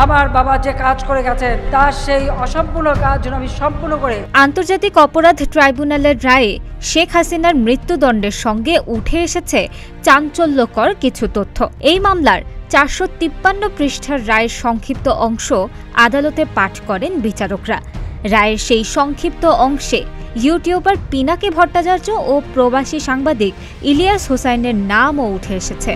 আমার বাবা যে কাজ করে গেছেন তার সেই অসম্পূর্ণ কাজ যেন আমি সম্পূর্ণ করে। আন্তর্জাতিক অপরাধ ট্রাইব্যুনালের রায়ে শেখ হাসিনার মৃত্যুদণ্ডের সঙ্গে উঠে এসেছে চাঞ্চল্যকর কিছু তথ্য। এই মামলার ৪৫৩ পৃষ্ঠার রায়ের সংক্ষিপ্ত অংশ আদালতে পাঠ করেন বিচারকরা। রায়ের সেই সংক্ষিপ্ত অংশে ইউটিউবার পিনাকি ভট্টাচার্য ও প্রবাসী সাংবাদিক ইলিয়াস হোসাইনের নামও উঠে এসেছে।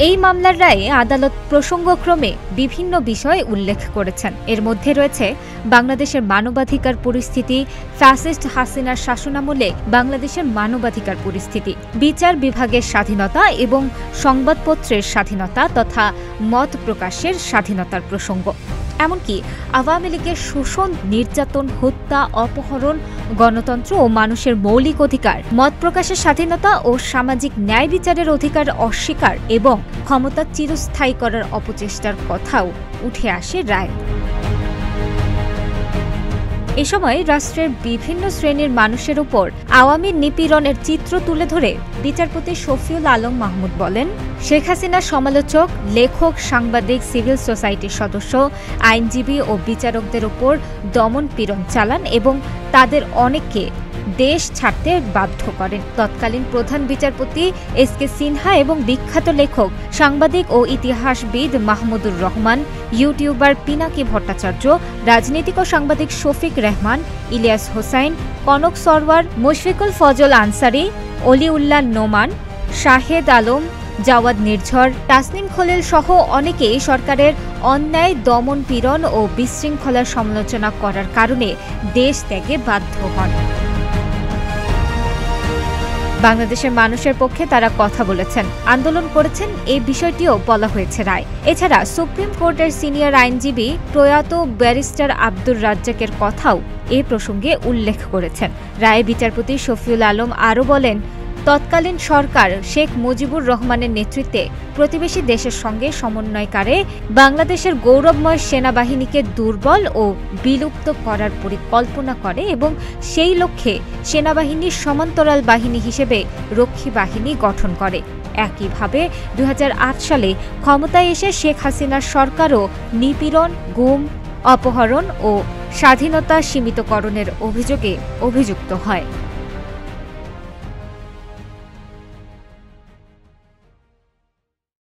এই মামলার রায়ে আদালত প্রসঙ্গক্রমে বিভিন্ন বিষয় উল্লেখ করেছেন। এর মধ্যে রয়েছে বাংলাদেশের মানবাধিকার পরিস্থিতি, ফ্যাসিস্ট হাসিনার শাসনামলে বাংলাদেশের মানবাধিকার পরিস্থিতি, বিচার বিভাগের স্বাধীনতা এবং সংবাদপত্রের স্বাধীনতা তথা মত প্রকাশের স্বাধীনতার প্রসঙ্গ। এমনকি আওয়ামী লীগের শোষণ, নির্যাতন, হত্যা, অপহরণ, গণতন্ত্র ও মানুষের মৌলিক অধিকার, মত প্রকাশের স্বাধীনতা ও সামাজিক ন্যায় বিচারের অধিকার অস্বীকার এবং ক্ষমতা চিরস্থায়ী করার অপচেষ্টার কথাও উঠে আসে রায়। এ সময় রাষ্ট্রের বিভিন্ন শ্রেণীর মানুষের উপর আওয়ামী নিপীড়নের চিত্র তুলে ধরে বিচারপতি শফিউল আলম মাহমুদ বলেন, শেখ হাসিনার সমালোচক, লেখক, সাংবাদিক, সিভিল সোসাইটির সদস্য, আইনজীবী ও বিচারকদের উপর দমন পীড়ন চালান এবং তাদের অনেককে দেশ ছাড়তে বাধ্য করেন। তৎকালীন প্রধান বিচারপতি এস.কে. সিনহা এবং বিখ্যাত লেখক, সাংবাদিক ও ইতিহাসবিদ মাহমুদুর রহমান, ইউটিউবার পিনাকি ভট্টাচার্য, রাজনীতিক ও সাংবাদিক শফিক রেহমান, ইলিয়াস হোসাইন, কনক সরওয়ার, মুশফিকুল ফজল আনসারি, অলিউল্লাহ নোমান, শাহেদ আলম, জাওয়াদ নির্ঝর, তাসনিম খলিল সহ অনেকেই সরকারের অন্যায়, দমন পীড়ন ও বিশৃঙ্খলার সমালোচনা করার কারণে দেশ ত্যাগে বাধ্য হন। বাংলাদেশের মানুষের পক্ষে তারা কথা বলেছেন, আন্দোলন করেছেন, এই বিষয়টিও বলা হয়েছে রায়। এছাড়া সুপ্রিম কোর্টের সিনিয়র আইনজীবী প্রয়াত ব্যারিস্টার আব্দুর রাজ্জাকের কথাও এ প্রসঙ্গে উল্লেখ করেছেন। রায়ে বিচারপতি শফিউল আলম আরও বলেন, তৎকালীন সরকার শেখ মুজিবুর রহমানের নেতৃত্বে প্রতিবেশী দেশের সঙ্গে সমন্বয়কারে বাংলাদেশের গৌরবময় সেনাবাহিনীকে দুর্বল ও বিলুপ্ত করার পরিকল্পনা করে এবং সেই লক্ষ্যে সেনাবাহিনীর সমান্তরাল বাহিনী হিসেবে রক্ষী বাহিনী গঠন করে। একইভাবে ২০০৮ সালে ক্ষমতায় এসে শেখ হাসিনার সরকারও নিপীড়ন, গুম, অপহরণ ও স্বাধীনতা সীমিতকরণের অভিযোগে অভিযুক্ত হয়।